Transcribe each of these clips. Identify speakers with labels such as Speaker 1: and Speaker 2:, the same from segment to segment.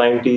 Speaker 1: 90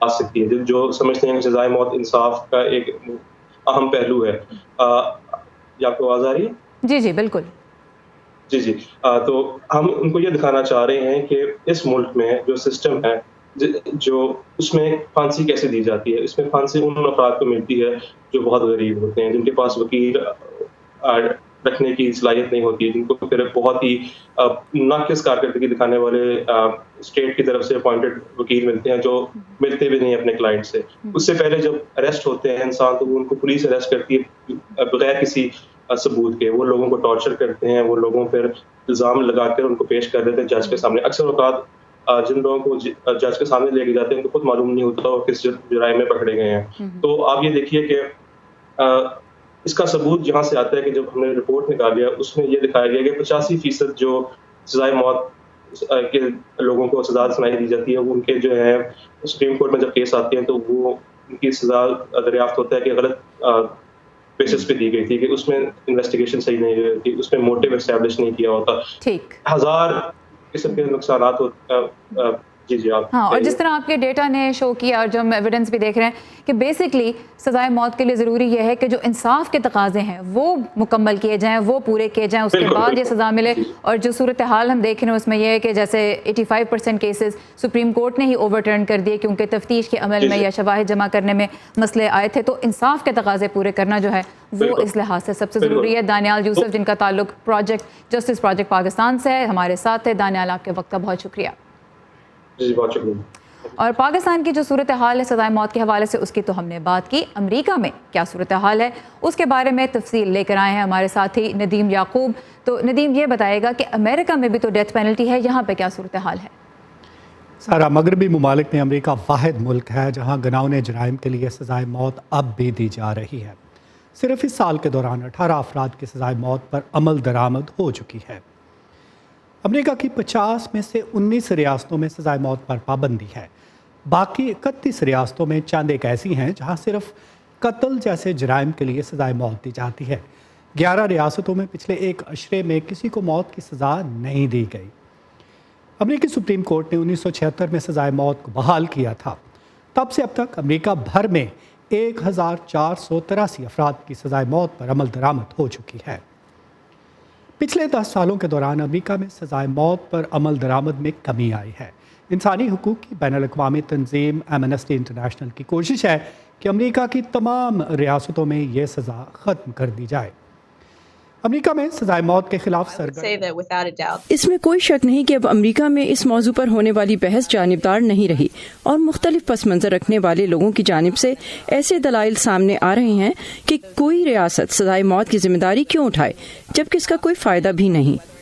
Speaker 1: آ سکتی ہے، جو سمجھتے ہیں کہ سزائے موت انصاف کا ایک اہم پہلو ہے۔ یہ آپ کو آواز آ رہی ہے؟
Speaker 2: جی جی بالکل
Speaker 1: جی تو ہم ان کو یہ دکھانا چاہ رہے ہیں کہ اس ملک میں جو سسٹم ہے، جو اس میں پھانسی کیسے دی جاتی ہے۔ اس میں پھانسی ان افراد کو ملتی ہے جو بہت غریب ہوتے ہیں، جن کے پاس وکیل رکھنے کی صلاحیت نہیں ہوتی، جن کو پھر بہت ہی ناقص کارکردگی دکھانے والے اسٹیٹ کی طرف سے اپوائنٹڈ وکیل ملتے ہیں، جو ملتے بھی نہیں اپنے کلائنٹ سے۔ اس سے پہلے جب اریسٹ ہوتے ہیں انسان، تو ان کو پولیس اریسٹ کرتی ہے بغیر کسی ثبوت کے۔ وہ لوگوں کو ٹارچر کرتے ہیں، وہ لوگوں پھر الزام لگا کر ان کو پیش کر دیتے ہیں جج کے سامنے۔ اکثر اوقات جن لوگوں کو جج کے سامنے لے کے جاتے ہیں ان کو خود معلوم نہیں ہوتا وہ کس جرائم میں پکڑے گئے ہیں۔ تو آپ یہ دیکھیے کہ اس کا ثبوت جہاں سے آتا ہے کہ جب ہم نے رپورٹ نکالی ہے، اس میں یہ دکھایا گیا کہ 85% جو سزائے موت کے لوگوں کو سزا سنائی دی جاتی ہے، وہ ان کے جو ہے سپریم کورٹ میں جب کیس آتے ہیں تو وہ ان کی سزا دریافت ہوتا ہے کہ غلط بیسس پہ دی گئی تھی، کہ اس میں انویسٹیگیشن صحیح نہیں ہوئی تھی، اس میں موٹیو اسٹیبلش نہیں کیا ہوتا۔
Speaker 2: ٹھیک،
Speaker 1: ہزار قسم کے نقصانات ہوتے۔ جی آپ
Speaker 2: ہاں، اور جس طرح آپ کے ڈیٹا نے شو کیا اور جو ہم ایویڈنس بھی دیکھ رہے ہیں کہ بیسکلی سزائے موت کے لیے ضروری یہ ہے کہ جو انصاف کے تقاضے ہیں وہ مکمل کیے جائیں، وہ پورے کیے جائیں، اس کے بعد یہ سزا ملے۔ اور جو صورتحال ہم دیکھ رہے ہیں اس میں یہ ہے کہ جیسے 85% کیسز سپریم کورٹ نے ہی اوور ٹرن کر دیے کیونکہ تفتیش کے عمل میں یا شواہد جمع کرنے میں مسئلے آئے تھے۔ تو انصاف کے تقاضے پورے کرنا جو ہے وہ اس لحاظ سے سب سے ضروری ہے۔ دانیال یوسف جن کا تعلق پروجیکٹ جسٹس پروجیکٹ پاکستان سے ہے، ہمارے ساتھ ہے۔ دانیال، آپ کے وقت کا بہت شکریہ۔
Speaker 1: جی بہت شکریہ۔
Speaker 2: اور پاکستان کی جو صورتحال ہے سزائے موت کے حوالے سے، اس کی تو ہم نے بات کی۔ امریکہ میں کیا صورتحال ہے اس کے بارے میں تفصیل لے کر آئے ہیں ہمارے ساتھی ندیم یعقوب۔ تو ندیم، یہ بتائے گا کہ امریکہ میں بھی تو ڈیتھ پینلٹی ہے، یہاں پہ کیا صورتحال ہے؟
Speaker 3: سارا مغربی ممالک میں امریکہ واحد ملک ہے جہاں گناؤنے جرائم کے لیے سزائے موت اب بھی دی جا رہی ہے۔ صرف اس سال کے دوران 18 افراد کی سزائے موت پر عمل درآمد ہو چکی ہے۔ امریکہ کی 50 میں سے 19 ریاستوں میں سزائے موت پر پابندی ہے۔ باقی 31 ریاستوں میں چند ایک ایسی ہیں جہاں صرف قتل جیسے جرائم کے لیے سزائے موت دی جاتی ہے۔ 11 ریاستوں میں پچھلے ایک عشرے میں کسی کو موت کی سزا نہیں دی گئی۔ امریکی سپریم کورٹ نے 1976 میں سزائے موت کو بحال کیا تھا۔ تب سے اب تک امریکہ بھر میں 1483 افراد کی سزائے موت پر عمل درآمد ہو چکی ہے۔ پچھلے 10 سالوں کے دوران امریکہ میں سزائے موت پر عمل درآمد میں کمی آئی ہے۔ انسانی حقوق کی بین الاقوامی تنظیم ایمنسٹی انٹرنیشنل کی کوشش ہے کہ امریکہ کی تمام ریاستوں میں یہ سزا ختم کر دی جائے۔ امریکہ میں سزائے موت کے خلاف
Speaker 4: اس میں کوئی شک نہیں کہ اب امریکہ میں اس موضوع پر ہونے والی بحث جانبدار نہیں رہی، اور مختلف پس منظر رکھنے والے لوگوں کی جانب سے ایسے دلائل سامنے آ رہے ہیں کہ کوئی ریاست سزائے موت کی ذمہ داری کیوں اٹھائے جبکہ اس کا کوئی فائدہ بھی نہیں۔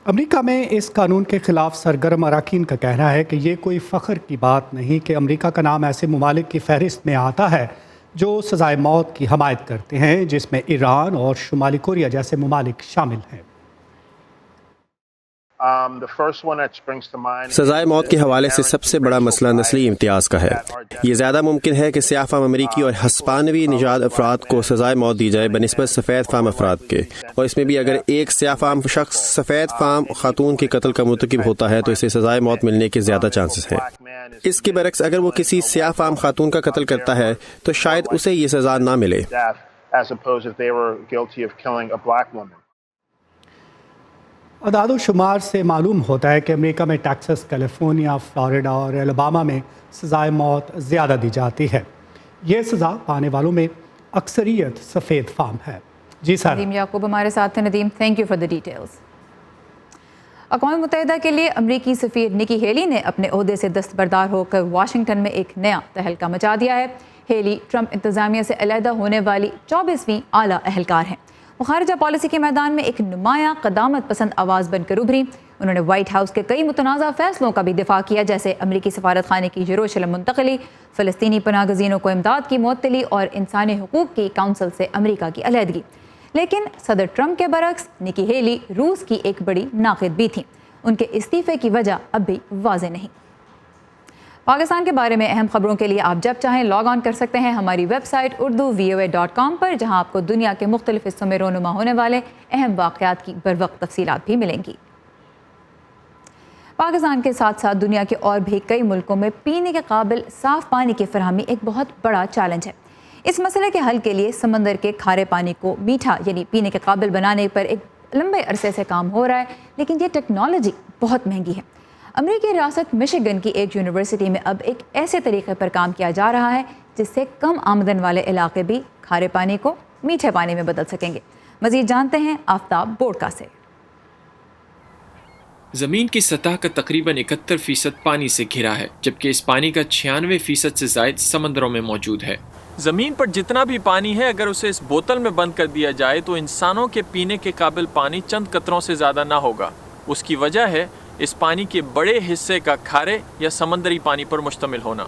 Speaker 3: امریکہ میں اس قانون کے خلاف سرگرم اراکین کا کہنا ہے کہ یہ کوئی فخر کی بات نہیں کہ امریکہ کا نام ایسے ممالک کی فہرست میں آتا ہے جو سزائے موت کی حمایت کرتے ہیں، جس میں ایران اور شمالی کوریا جیسے ممالک شامل ہیں۔
Speaker 5: سزائے موت کے حوالے سے سب سے بڑا مسئلہ نسلی امتیاز کا ہے۔ یہ زیادہ ممکن ہے کہ سیاہ فام امریکی اور ہسپانوی نژاد افراد کو سزائے موت دی جائے بنسبت سفید فام افراد کے، اور اس میں بھی اگر ایک سیاہ فام شخص سفید فام خاتون کے قتل کا مرتکب ہوتا ہے تو اسے سزائے موت ملنے کے زیادہ چانسز ہیں۔ اس کے برعکس اگر وہ کسی سیاہ فام خاتون کا قتل کرتا ہے تو شاید اسے یہ سزا نہ ملے۔
Speaker 3: اعداد و شمار سے معلوم ہوتا ہے کہ امریکہ میں ٹیکساس، کیلیفورنیا، فلوریڈا اور الاباما میں سزائے موت زیادہ دی جاتی ہے۔ یہ سزا پانے والوں میں اکثریت سفید فام ہے۔ جی سر،
Speaker 2: ندیم یعقوب ہمارے ساتھ ہیں۔ Nadeem, thank you for the details. اقوام متحدہ کے لیے امریکی سفیر نکی ہیلی نے اپنے عہدے سے دستبردار ہو کر واشنگٹن میں ایک نیا تہلکہ مچا دیا ہے۔ ہیلی ٹرمپ انتظامیہ سے علیحدہ ہونے والی 24ویں اعلیٰ اہلکار ہیں۔ وہ خارجہ پالیسی کے میدان میں ایک نمایاں قدامت پسند آواز بن کر ابھری۔ انہوں نے وائٹ ہاؤس کے کئی متنازع فیصلوں کا بھی دفاع کیا، جیسے امریکی سفارت خانے کی یروشلم منتقلی، فلسطینی پناہ گزینوں کو امداد کی معطلی اور انسانی حقوق کی کونسل سے امریکہ کی علیحدگی۔ لیکن صدر ٹرمپ کے برعکس نکی ہیلی روس کی ایک بڑی ناقد بھی تھیں۔ ان کے استعفے کی وجہ اب بھی واضح نہیں۔ پاکستان کے بارے میں اہم خبروں کے لیے آپ جب چاہیں لاگ آن کر سکتے ہیں ہماری ویب سائٹ urduvoa.com پر، جہاں آپ کو دنیا کے مختلف حصوں میں رونما ہونے والے اہم واقعات کی بروقت تفصیلات بھی ملیں گی۔ پاکستان کے ساتھ ساتھ دنیا کے اور بھی کئی ملکوں میں پینے کے قابل صاف پانی کی فراہمی ایک بہت بڑا چیلنج ہے۔ اس مسئلے کے حل کے لیے سمندر کے کھارے پانی کو میٹھا یعنی پینے کے قابل بنانے پر ایک لمبے عرصے سے کام ہو رہا ہے، لیکن یہ ٹیکنالوجی بہت مہنگی ہے۔ امریکی ریاست مشیگن کی ایک یونیورسٹی میں اب ایک ایسے طریقے پر کام کیا جا رہا ہے جس سے کم آمدن والے علاقے بھی کھارے پانی کو میٹھے پانی میں بدل سکیں گے۔ مزید جانتے ہیں آفتاب بورڈکا سے۔
Speaker 6: زمین کی سطح کا تقریباً 71% پانی سے گھرا ہے، جبکہ اس پانی کا 96% سے زائد سمندروں میں موجود ہے۔ زمین پر جتنا بھی پانی ہے، اگر اسے اس بوتل میں بند کر دیا جائے تو انسانوں کے پینے کے قابل پانی چند قطروں سے زیادہ نہ ہوگا۔ اس کی وجہ ہے اس پانی کے بڑے حصے کا کھارے یا سمندری پانی پر مشتمل ہونا۔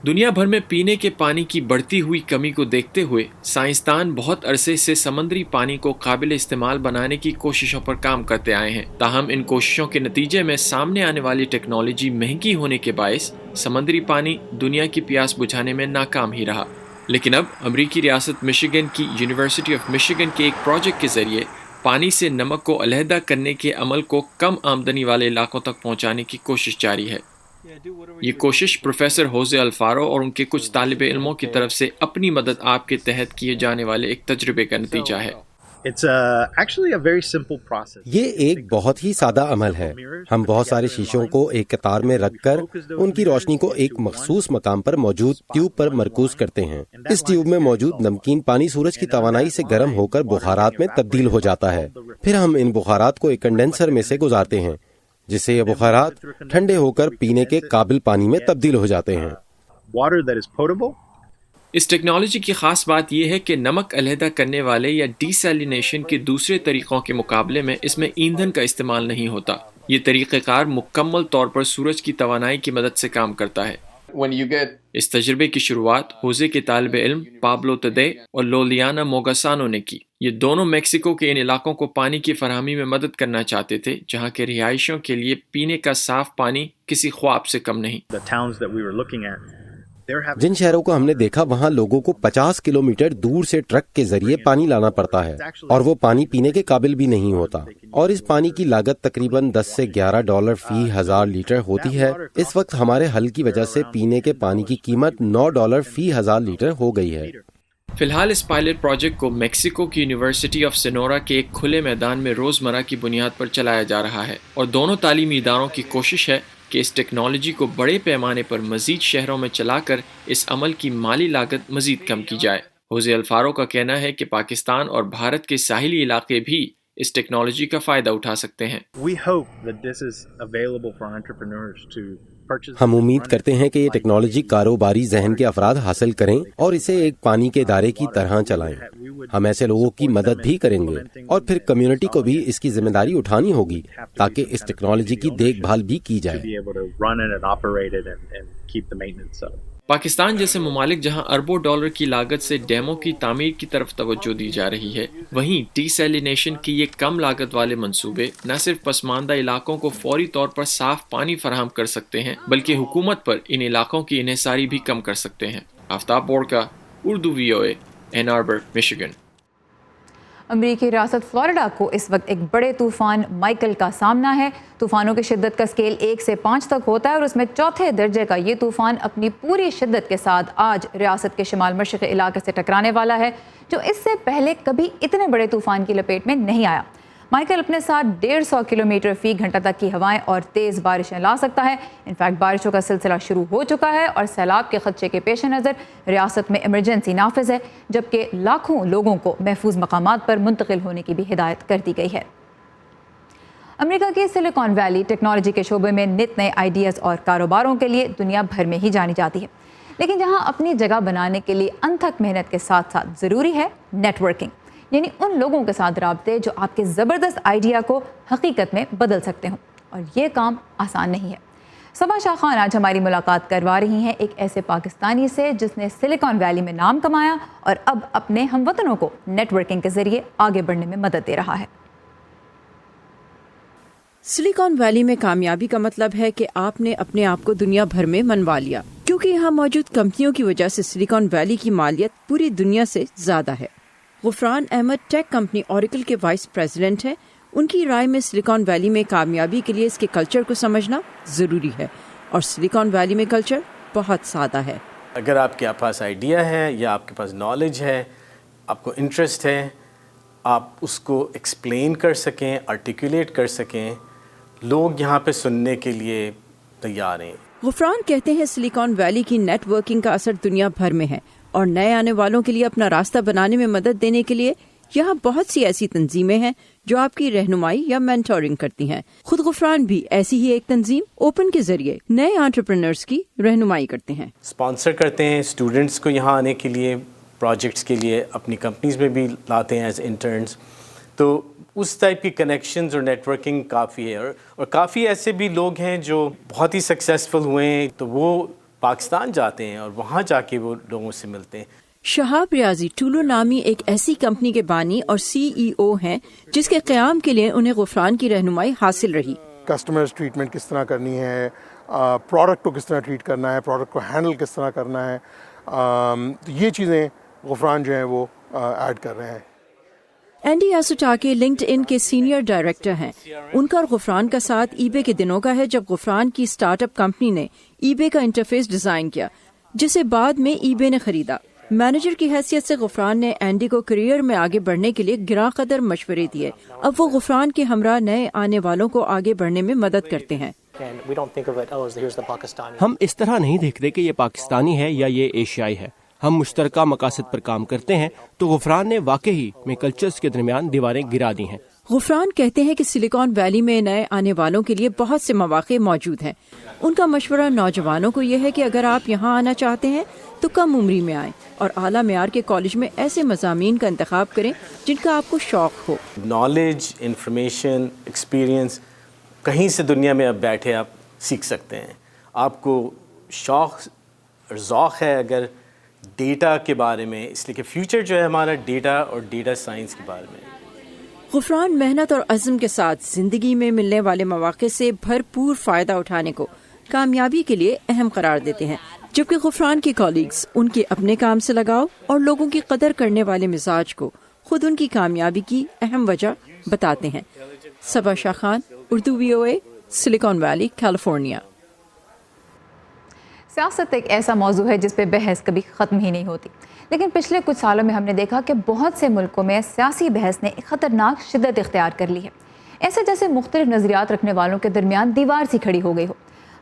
Speaker 6: دنیا بھر میں پینے کے پانی کی بڑھتی ہوئی کمی کو دیکھتے ہوئے سائنسدان بہت عرصے سے سمندری پانی کو قابل استعمال بنانے کی کوششوں پر کام کرتے آئے ہیں، تاہم ان کوششوں کے نتیجے میں سامنے آنے والی ٹیکنالوجی مہنگی ہونے کے باعث سمندری پانی دنیا کی پیاس بجھانے میں ناکام ہی رہا۔ لیکن اب امریکی ریاست مشیگن کی یونیورسٹی آف مشیگن کے ایک پروجیکٹ کے ذریعے پانی سے نمک کو علیحدہ کرنے کے عمل کو کم آمدنی والے علاقوں تک پہنچانے کی کوشش جاری ہے۔ یہ کوشش پروفیسر ہوزے الفارو اور ان کے کچھ طالب علموں کی طرف سے اپنی مدد آپ کے تحت کیے جانے والے ایک تجربے کا نتیجہ ہے۔
Speaker 5: یہ ایک بہت ہی سادہ عمل ہے۔ ہم بہت سارے شیشوں کو ایک قطار میں رکھ کر ان کی روشنی کو ایک مخصوص مقام پر موجود ٹیوب پر مرکوز کرتے ہیں۔ اس ٹیوب میں موجود نمکین پانی سورج کی توانائی سے گرم ہو کر بخارات میں تبدیل ہو جاتا ہے۔ پھر ہم ان بخارات کو ایک کنڈینسر میں سے گزارتے ہیں، جس سے یہ بخارات ٹھنڈے ہو کر پینے کے قابل پانی میں تبدیل ہو جاتے ہیں۔
Speaker 6: اس ٹیکنالوجی کی خاص بات یہ ہے کہ نمک علیحدہ کرنے والے یا ڈی سیلینیشن کے دوسرے طریقوں کے مقابلے میں اس میں ایندھن کا استعمال نہیں ہوتا۔ یہ طریقہ کار مکمل طور پر سورج کی توانائی کی مدد سے کام کرتا ہے۔ اس تجربے کی شروعات ہوزے کے طالب علم پابلو تدے اور لولیانا موگاسانو نے کی۔ یہ دونوں میکسیکو کے ان علاقوں کو پانی کی فراہمی میں مدد کرنا چاہتے تھے جہاں کے رہائشیوں کے لیے پینے کا صاف پانی کسی خواب سے کم نہیں۔
Speaker 5: جن شہروں کو ہم نے دیکھا وہاں لوگوں کو 50 کلومیٹر دور سے ٹرک کے ذریعے پانی لانا پڑتا ہے، اور وہ پانی پینے کے قابل بھی نہیں ہوتا، اور اس پانی کی لاگت تقریباً $10 سے $11 فی 1000 لیٹر ہوتی ہے۔ اس وقت ہمارے حل کی وجہ سے پینے کے پانی کی قیمت $9 فی 1000 لیٹر ہو گئی ہے۔
Speaker 6: فی الحال اس پائلٹ پروجیکٹ کو میکسیکو کی یونیورسٹی آف سنورا کے ایک کھلے میدان میں روزمرہ کی بنیاد پر چلایا جا رہا ہے، اور دونوں تعلیمی اداروں کی کوشش ہے کہ اس ٹیکنالوجی کو بڑے پیمانے پر مزید شہروں میں چلا کر اس عمل کی مالی لاگت مزید کم کی جائے۔ ہوزے الفارو کا کہنا ہے کہ پاکستان اور بھارت کے ساحلی علاقے بھی اس ٹیکنالوجی کا فائدہ اٹھا سکتے ہیں۔
Speaker 5: ہم امید کرتے ہیں کہ یہ ٹیکنالوجی کاروباری ذہن کے افراد حاصل کریں اور اسے ایک پانی کے ادارے کی طرح چلائیں۔ ہم ایسے لوگوں کی مدد بھی کریں گے، اور پھر کمیونٹی کو بھی اس کی ذمہ داری اٹھانی ہوگی تاکہ اس ٹیکنالوجی کی دیکھ بھال بھی کی جائے۔
Speaker 6: پاکستان جیسے ممالک جہاں اربوں ڈالر کی لاگت سے ڈیموں کی تعمیر کی طرف توجہ دی جا رہی ہے، وہیں ڈی سیلینیشن کی یہ کم لاگت والے منصوبے نہ صرف پسماندہ علاقوں کو فوری طور پر صاف پانی فراہم کر سکتے ہیں بلکہ حکومت پر ان علاقوں کی انحصاری بھی کم کر سکتے ہیں۔ آفتاب بورڈکا، اردو VOA، این آربر، مشیگن۔
Speaker 2: امریکی ریاست فلوریڈا کو اس وقت ایک بڑے طوفان مائیکل کا سامنا ہے۔ طوفانوں کی شدت کا اسکیل 1 سے 5 تک ہوتا ہے، اور اس میں 4تھے درجے کا یہ طوفان اپنی پوری شدت کے ساتھ آج ریاست کے شمال مشرقی علاقے سے ٹکرانے والا ہے، جو اس سے پہلے کبھی اتنے بڑے طوفان کی لپیٹ میں نہیں آیا۔ مائیکل اپنے ساتھ 150 کلومیٹر فی گھنٹہ تک کی ہوائیں اور تیز بارشیں لا سکتا ہے۔ انفیکٹ بارشوں کا سلسلہ شروع ہو چکا ہے، اور سیلاب کے خدشے کے پیش نظر ریاست میں ایمرجنسی نافذ ہے، جبکہ لاکھوں لوگوں کو محفوظ مقامات پر منتقل ہونے کی بھی ہدایت کر دی گئی ہے۔ امریکہ کی سلیکان ویلی ٹیکنالوجی کے شعبے میں نت نئے آئیڈیاز اور کاروباروں کے لیے دنیا بھر میں ہی جانی جاتی ہے، لیکن جہاں اپنی جگہ بنانے کے لیے انتھک محنت کے ساتھ ساتھ ضروری ہے نیٹ ورکنگ، یعنی ان لوگوں کے ساتھ رابطے جو آپ کے زبردست آئیڈیا کو حقیقت میں بدل سکتے ہوں، اور یہ کام آسان نہیں ہے۔ صبا شاہ خان آج ہماری ملاقات کروا رہی ہیں ایک ایسے پاکستانی سے جس نے سلیکان ویلی میں نام کمایا اور اب اپنے ہم وطنوں کو نیٹ ورکنگ کے ذریعے آگے بڑھنے میں مدد دے رہا ہے۔
Speaker 4: سلیکان ویلی میں کامیابی کا مطلب ہے کہ آپ نے اپنے آپ کو دنیا بھر میں منوا لیا، کیونکہ یہاں موجود کمپنیوں کی وجہ سے سلیکان ویلی کی مالیت پوری دنیا سے زیادہ ہے۔ Ghufran Ahmed tech company Oracle کے وائس پریزیڈنٹ ہیں۔ ان کی رائے میں سلیکان ویلی میں کامیابی کے لیے اس کے کلچر کو سمجھنا ضروری ہے، اور سلیکان ویلی میں کلچر بہت سادہ ہے۔
Speaker 7: اگر آپ کے پاس آئیڈیا ہے یا آپ کے پاس نالج ہے، آپ کو انٹرسٹ ہے، آپ اس کو ایکسپلین کر سکیں، آرٹیکولیٹ کر سکیں، لوگ یہاں پہ سننے کے لیے تیار ہیں۔
Speaker 4: غفران کہتے ہیں سلیکان ویلی کی نیٹ ورکنگ کا اثر دنیا بھر میں ہے، اور نئے آنے والوں کے لیے اپنا راستہ بنانے میں مدد دینے کے لیے یہاں بہت سی ایسی تنظیمیں ہیں جو آپ کی رہنمائی یا مینٹورنگ کرتی ہیں۔ خود غفران بھی ایسی ہی ایک تنظیم اوپن کے ذریعے نئے انٹرپرینرز کی رہنمائی کرتے ہیں،
Speaker 7: اسپانسر کرتے ہیں اسٹوڈنٹس کو یہاں آنے کے لیے، پروجیکٹس کے لیے اپنی کمپنیز میں بھی لاتے ہیں ایز انٹرنز۔ تو اس ٹائپ کی کنیکشنز اور نیٹ ورکنگ کافی ہے، اور کافی ایسے بھی لوگ ہیں جو بہت ہی سکسیزفل ہوئے ہیں، تو وہ پاکستان جاتے ہیں اور وہاں جا کے وہ لوگوں سے ملتے ہیں۔
Speaker 4: شہاب ریاضی ٹولو نامی ایک ایسی کمپنی کے بانی اور CEO ہیں جس کے قیام کے لیے انہیں غفران کی رہنمائی حاصل رہی۔
Speaker 8: کسٹمرز ٹریٹمنٹ کس طرح کرنی ہے، پروڈکٹ کو کس طرح ٹریٹ کرنا ہے، پروڈکٹ کو ہینڈل کس طرح کرنا ہے، تو یہ چیزیں غفران جو ہیں وہ ایڈ کر رہے ہیں۔
Speaker 4: اینڈی یاسوٹاکے لنکڈ ان کے سینئر ڈائریکٹر ہیں۔ ان کا اور غفران کا ساتھ ای بے کے دنوں کا ہے، جب غفران کی سٹارٹ اپ کمپنی نے ای بے کا انٹرفیس ڈیزائن کیا جسے بعد میں ای بے نے خریدا۔ مینیجر کی حیثیت سے غفران نے اینڈی کو کیریئر میں آگے بڑھنے کے لیے گراں قدر مشورے دیے۔ اب وہ غفران کے ہمراہ نئے آنے والوں کو آگے بڑھنے میں مدد کرتے ہیں۔
Speaker 9: ہم اس طرح نہیں دیکھتے کہ یہ پاکستانی ہے یا یہ ایشیائی ہے، ہم مشترکہ مقاصد پر کام کرتے ہیں۔ تو غفران نے واقعی میں کلچرز کے درمیان دیواریں گرا دی ہیں۔
Speaker 4: غفران کہتے ہیں کہ سلیکان ویلی میں نئے آنے والوں کے لیے بہت سے مواقع موجود ہیں۔ ان کا مشورہ نوجوانوں کو یہ ہے کہ اگر آپ یہاں آنا چاہتے ہیں تو کم عمری میں آئیں اور اعلیٰ معیار کے کالج میں ایسے مضامین کا انتخاب کریں جن کا آپ کو شوق ہو۔
Speaker 7: نالج، انفارمیشن، ایکسپیرینس کہیں سے دنیا میں اب بیٹھے آپ سیکھ سکتے ہیں۔ آپ کو شوق اور ذوق ہے اگر ڈیٹا کے بارے میں، اس لیے کہ فیوچر جو ہے ہمارا ڈیٹا اور ڈیٹا سائنس کے بارے میں۔
Speaker 4: غفران محنت اور عزم کے ساتھ زندگی میں ملنے والے مواقع سے بھرپور فائدہ اٹھانے کو کامیابی کے لیے اہم قرار دیتے ہیں، جبکہ غفران کے کالیگز ان کے اپنے کام سے لگاؤ اور لوگوں کی قدر کرنے والے مزاج کو خود ان کی کامیابی کی اہم وجہ بتاتے ہیں۔ Saba Shah Khan, Urdu VOA، Silicon Valley, California.
Speaker 2: سیاست ایک ایسا موضوع ہے جس پہ بحث کبھی ختم ہی نہیں ہوتی، لیکن پچھلے کچھ سالوں میں ہم نے دیکھا کہ بہت سے ملکوں میں سیاسی بحث نے ایک خطرناک شدت اختیار کر لی ہے، ایسے جیسے مختلف نظریات رکھنے والوں کے درمیان دیوار سی کھڑی ہو گئی ہو۔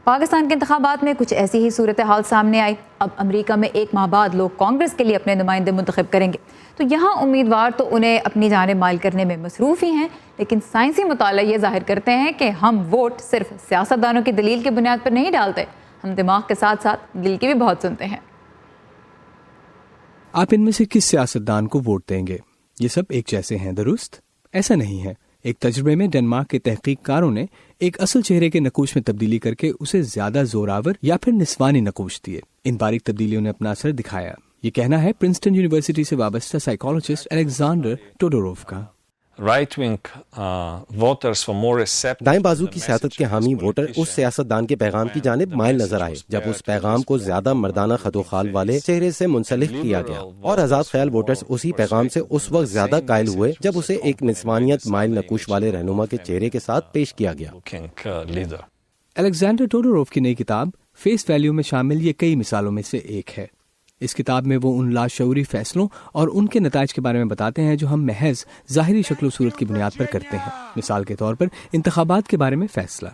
Speaker 2: پاکستان کے انتخابات میں کچھ ایسی ہی صورتحال سامنے آئی۔ اب امریکہ میں 1 ماہ بعد لوگ کانگریس کے لیے اپنے نمائندے منتخب کریں گے، تو یہاں امیدوار تو انہیں اپنی جانب مائل کرنے میں مصروف ہی ہیں، لیکن سائنسی مطالعہ یہ ظاہر کرتے ہیں کہ ہم ووٹ صرف سیاستدانوں کی دلیل کی بنیاد پر نہیں ڈالتے، ہم دماغ کے ساتھ ساتھ دل کی بھی بہت سنتے ہیں۔
Speaker 10: آپ ان میں سے کس سیاستدان کو ووٹ دیں گے؟ یہ سب ایک جیسے ہیں، درست؟ ایسا نہیں ہے۔ ایک تجربے میں ڈنمارک کے تحقیق کاروں نے ایک اصل چہرے کے نقوش میں تبدیلی کر کے اسے زیادہ زوراور یا پھر نسوانی نقوش دیے۔ ان باریک تبدیلیوں نے اپنا اثر دکھایا۔ یہ کہنا ہے پرنسٹن یونیورسٹی سے وابستہ سائیکالوجسٹ الیگزینڈر ٹوڈوروف کا۔
Speaker 5: دائیں بازو کی سیاست کے حامی ووٹر اس سیاستدان کے پیغام کی جانب مائل نظر آئے جب اس پیغام کو زیادہ مردانہ خد و خال والے چہرے سے منسلک کیا گیا، اور آزاد خیال ووٹرز اسی پیغام سے اس وقت زیادہ قائل ہوئے جب اسے ایک نسوانیت مائل نقوش والے رہنما کے چہرے کے ساتھ پیش کیا گیا۔
Speaker 10: الیگزینڈر ٹوڈوروف کی نئی کتاب فیس ویلیو میں شامل یہ کئی مثالوں میں سے ایک ہے۔ اس کتاب میں وہ ان لاشعوری فیصلوں اور ان کے نتائج کے بارے میں بتاتے ہیں جو ہم محض ظاہری شکل و صورت کی بنیاد پر کرتے ہیں۔ مثال کے طور پر انتخابات کے بارے میں فیصلہ۔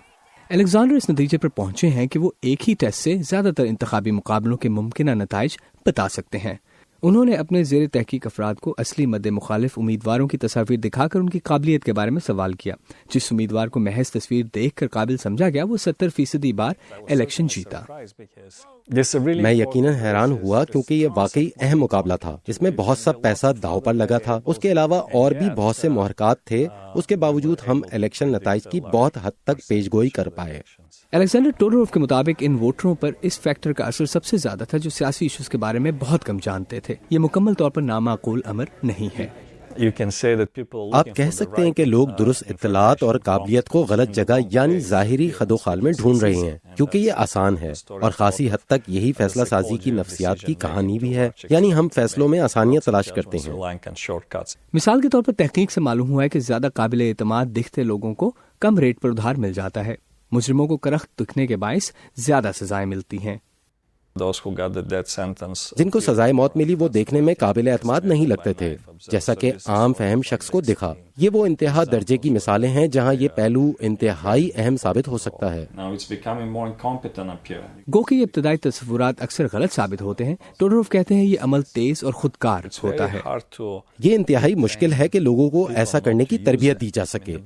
Speaker 10: الیگزینڈر اس نتیجے پر پہنچے ہیں کہ وہ ایک ہی ٹیسٹ سے زیادہ تر انتخابی مقابلوں کے ممکنہ نتائج بتا سکتے ہیں۔ انہوں نے اپنے زیر تحقیق افراد کو اصلی مد مخالف امیدواروں کی تصاویر دکھا کر ان کی قابلیت کے بارے میں سوال کیا۔ جس امیدوار کو محض تصویر دیکھ کر قابل سمجھا گیا وہ 70% بار الیکشن جیتا۔
Speaker 5: میں یقیناً حیران ہوا کیونکہ یہ واقعی اہم مقابلہ تھا جس میں بہت سا پیسہ داؤ پر لگا تھا۔ اس کے علاوہ اور بھی بہت سے محرکات تھے، اس کے باوجود ہم الیکشن نتائج کی بہت حد تک پیش گوئی کر پائے۔
Speaker 10: الیگزینڈر ٹوڈوروف کے مطابق ان ووٹروں پر اس فیکٹر کا اثر سب سے زیادہ تھا جو سیاسی ایشوز کے بارے میں بہت کم جانتے تھے۔ یہ مکمل طور پر نامعقول امر نہیں ہے۔
Speaker 11: آپ کہہ سکتے ہیں کہ لوگ درست اطلاعات اور قابلیت کو غلط جگہ یعنی ظاہری خد و خال میں ڈھونڈ رہے ہیں، کیونکہ یہ آسان ہے، اور خاصی حد تک یہی فیصلہ سازی کی نفسیات کی کہانی بھی ہے، یعنی ہم فیصلوں میں آسانیاں تلاش کرتے ہیں۔
Speaker 10: مثال کے طور پر تحقیق سے معلوم ہوا ہے کہ زیادہ قابل اعتماد دکھتے لوگوں کو کم ریٹ پر ادھار مل جاتا ہے، مجرموں کو کرخت دکھنے کے باعث زیادہ سزائیں ملتی ہیں۔
Speaker 11: جن کو سزائے موت ملی وہ دیکھنے میں قابل اعتماد نہیں لگتے تھے، جیسا کہ عام فہم شخص کو دکھا۔ یہ وہ انتہا درجے کی مثالیں ہیں جہاں یہ پہلو انتہائی اہم ثابت ہو سکتا ہے۔
Speaker 10: گو کہ یہ ابتدائی تصورات اکثر غلط ثابت ہوتے ہیں، ٹوڈروف کہتے ہیں یہ عمل تیز اور خودکار ہوتا ہے۔
Speaker 11: یہ انتہائی مشکل ہے کہ لوگوں کو ایسا کرنے کی تربیت دی جا سکے۔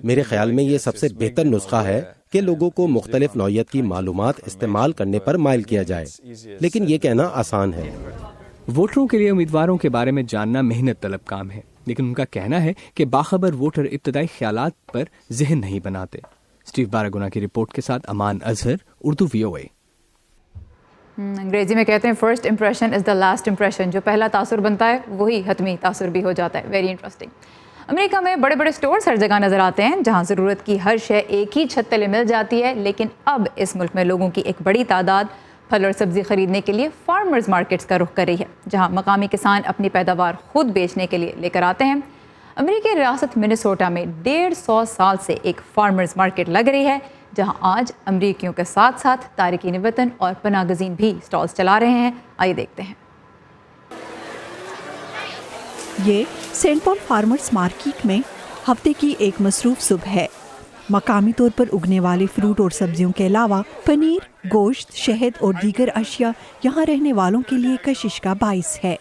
Speaker 11: میرے خیال میں یہ سب سے بہتر نسخہ ہے کہ لوگوں کو مختلف نوعیت کی معلومات استعمال کرنے پر مائل کیا جائے، لیکن یہ کہنا آسان ہے۔
Speaker 10: ووٹروں کے لیے امیدواروں کے بارے میں جاننا محنت طلب کام ہے، لیکن ان کا کہنا ہے کہ باخبر ووٹر ابتدائی خیالات پر ذہن نہیں بناتے۔ اسٹیو باراگونا کی رپورٹ کے ساتھ امان اظہر، اردو VOA۔
Speaker 2: انگریزی میں کہتے ہیں first impression is the last impression, جو پہلا تاثر بنتا ہے وہی حتمی تاثر بھی ہو جاتا ہے۔ Very interesting. امریکہ میں بڑے بڑے سٹورز ہر جگہ نظر آتے ہیں جہاں ضرورت کی ہر شے ایک ہی چھت تلے مل جاتی ہے، لیکن اب اس ملک میں لوگوں کی ایک بڑی تعداد پھل اور سبزی خریدنے کے لیے فارمرز مارکیٹس کا رخ کر رہی ہے، جہاں مقامی کسان اپنی پیداوار خود بیچنے کے لیے لے کر آتے ہیں۔ امریکی ریاست منیسوٹا میں 150 سال سے ایک فارمرز مارکیٹ لگ رہی ہے، جہاں آج امریکیوں کے ساتھ ساتھ تارکین وطن اور پناہ گزین بھی سٹالز چلا رہے ہیں۔ آئیے دیکھتے ہیں۔
Speaker 12: یہ سینٹ پال فارمرز مارکیٹ میں ہفتے کی ایک مصروف صبح ہے۔ مقامی طور پر اگنے والے فروٹ اور سبزیوں کے علاوہ پنیر، گوشت، شہد اور دیگر اشیاء یہاں رہنے والوں کے لیے کشش کا باعث ہے۔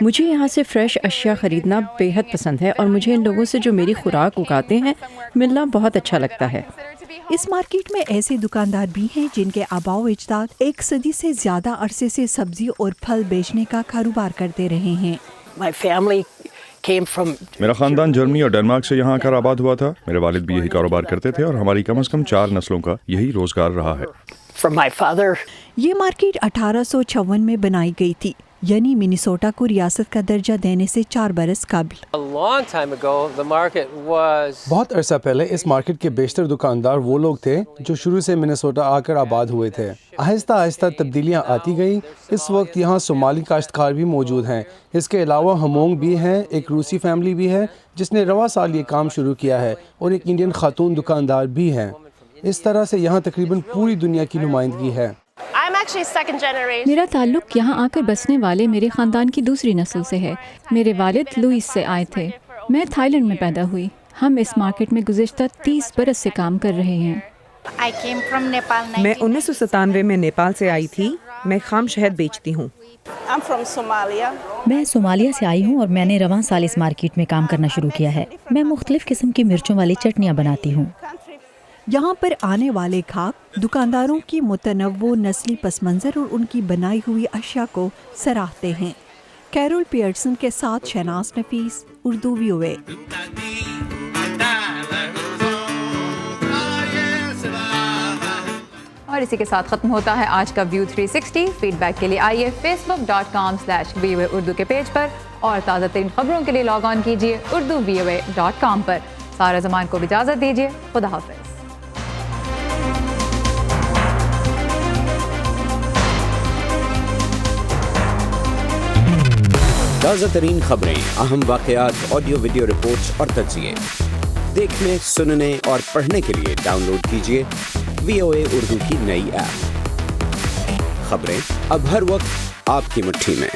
Speaker 4: مجھے یہاں سے فریش اشیاء خریدنا بے حد پسند ہے، اور مجھے ان لوگوں سے جو میری خوراک اگاتے ہیں ملنا بہت اچھا لگتا ہے۔
Speaker 12: اس مارکیٹ میں ایسے دکاندار بھی ہیں جن کے آباء و اجداد ایک صدی سے زیادہ عرصے سے سبزی اور پھل بیچنے کا کاروبار کرتے رہے ہیں۔
Speaker 13: میرا خاندان جرمنی اور ڈنمارک سے یہاں آ کر آباد ہوا تھا۔ میرے والد بھی یہی کاروبار کرتے تھے اور ہماری کم از کم 4 نسلوں کا یہی روزگار رہا ہے۔
Speaker 12: یہ مارکیٹ 1856 میں بنائی گئی تھی، یعنی منیسوٹا کو ریاست کا درجہ دینے سے 4 برس قبل۔
Speaker 14: بہت عرصہ پہلے اس مارکیٹ کے بیشتر دکاندار وہ لوگ تھے جو شروع سے منیسوٹا آ کر آباد ہوئے تھے۔ آہستہ آہستہ تبدیلیاں آتی گئیں۔ اس وقت یہاں صومالی کاشتکار بھی موجود ہیں۔ اس کے علاوہ ہمونگ بھی ہیں، ایک روسی فیملی بھی ہے جس نے رواں سال یہ کام شروع کیا ہے، اور ایک انڈین خاتون دکاندار بھی ہیں۔ اس طرح سے یہاں تقریباً پوری دنیا کی نمائندگی ہے۔
Speaker 15: میرا تعلق یہاں آ کر بسنے والے میرے خاندان کی دوسری نسل سے ہے۔ میرے والد لوئس سے آئے تھے۔ میں تھائی لینڈ میں پیدا ہوئی۔ ہم اس مارکیٹ میں گزشتہ 30 برس سے کام کر رہے ہیں۔
Speaker 16: میں 1997 میں نیپال سے آئی تھی۔ میں خام شہد بیچتی ہوں۔
Speaker 17: میں صومالیہ سے آئی ہوں اور میں نے رواں سال اس مارکیٹ میں کام کرنا شروع کیا ہے۔ میں مختلف قسم کی مرچوں والی چٹنیاں بناتی ہوں۔
Speaker 12: یہاں پر آنے والے گاہک دکانداروں کی متنوع نسلی پس منظر اور ان کی بنائی ہوئی اشیاء کو سراہتے ہیں۔ کیرول پیئرسن کے ساتھ شہناز نفیس، اردو VOA۔
Speaker 2: اور اسی کے ساتھ ختم ہوتا ہے آج کا ویو 360۔ فیڈ بیک کے لیے آئیے facebook.com/VOA اردو کے پیج پر، اور تازہ ترین خبروں کے لیے لاگ آن کیجیے urduvoa.com پر۔ سارا زمان کو اجازت دیجیے۔ خدا حافظ۔
Speaker 18: تازہ ترین خبریں، اہم واقعات، آڈیو ویڈیو رپورٹس اور تجزیے دیکھنے، سننے اور پڑھنے کے لیے ڈاؤن لوڈ کیجیے VOA اردو کی نئی ایپ۔ خبریں اب ہر وقت آپ کی مٹھی میں۔